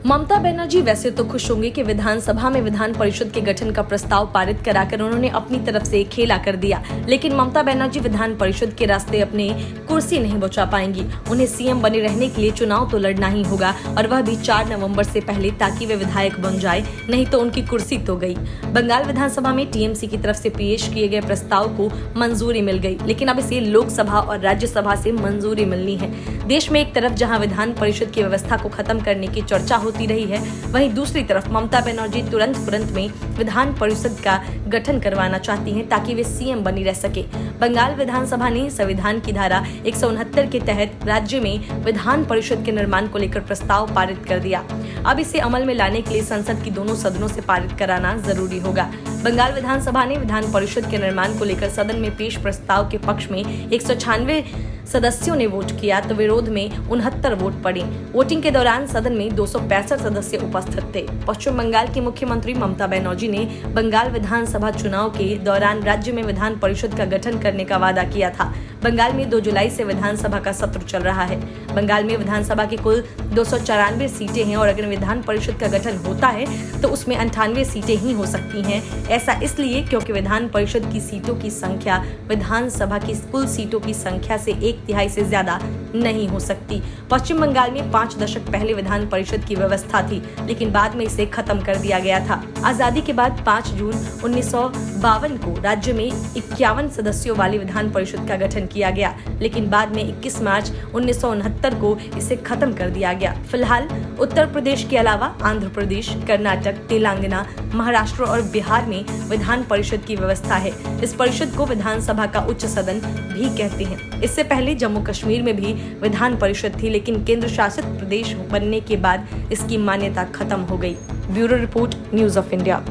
ममता बनर्जी वैसे तो खुश होंगे कि विधानसभा में विधान परिषद के गठन का प्रस्ताव पारित कराकर उन्होंने अपनी तरफ से खेला कर दिया, लेकिन ममता बनर्जी विधान परिषद के रास्ते अपने कुर्सी नहीं बचा पाएंगी। उन्हें सीएम बने रहने के लिए चुनाव तो लड़ना ही होगा, और वह भी 4 नवंबर से पहले, ताकि वे विधायक बन जाए, नहीं तो उनकी कुर्सी तो गई। बंगाल विधानसभा में टीएमसी की तरफ से पेश किए गए प्रस्ताव को मंजूरी मिल गई, लेकिन अब इसे लोकसभा और राज्यसभा से मंजूरी मिलनी है। देश में एक तरफ जहां विधान परिषद की व्यवस्था को खत्म करने की चर्चा होती रही है, वहीं दूसरी तरफ ममता बनर्जी तुरंत में विधान परिषद का गठन करवाना चाहती हैं, ताकि वे सीएम बनी रह सके। बंगाल विधानसभा ने संविधान की धारा 169 के तहत राज्य में विधान परिषद के निर्माण को लेकर प्रस्ताव पारित कर दिया। अब इसे अमल में लाने के लिए संसद की दोनों सदनों से पारित कराना जरूरी होगा। बंगाल विधानसभा ने विधान परिषद के निर्माण को लेकर सदन में पेश प्रस्ताव के पक्ष में 196 सदस्यों ने वोट किया, तो विरोध में 69 वोट पड़े। वोटिंग के दौरान सदन में 265 सदस्य उपस्थित थे। पश्चिम बंगाल की मुख्यमंत्री ममता बनर्जी ने बंगाल विधानसभा चुनाव के दौरान राज्य में विधान परिषद का गठन करने का वादा किया था। बंगाल में 2 जुलाई से विधानसभा का सत्र चल रहा है। बंगाल में विधानसभा की कुल 294 सीटें हैं, और अगर विधान परिषद का गठन होता है तो उसमें 98 सीटें ही हो सकती हैं। ऐसा इसलिए क्योंकि विधान परिषद की सीटों की संख्या विधानसभा की कुल सीटों की संख्या से 1/3 से ज्यादा नहीं हो सकती। पश्चिम बंगाल में 5 दशक पहले विधान परिषद की व्यवस्था थी, लेकिन बाद में इसे खत्म कर दिया गया था। आजादी के बाद 5 जून 1952 को राज्य में 51 सदस्यों वाली विधान परिषद का गठन किया गया, लेकिन बाद में 21 मार्च 1969 को इसे खत्म कर दिया गया। फिलहाल उत्तर प्रदेश के अलावा आंध्र प्रदेश, कर्नाटक, तेलंगाना, महाराष्ट्र और बिहार में विधान परिषद की व्यवस्था है। इस परिषद को विधानसभा का उच्च सदन भी कहते हैं। इससे पहले जम्मू कश्मीर में भी विधान परिषद थी, लेकिन केंद्र शासित प्रदेश बनने के बाद इसकी मान्यता खत्म हो गई। Bureau report, news of India.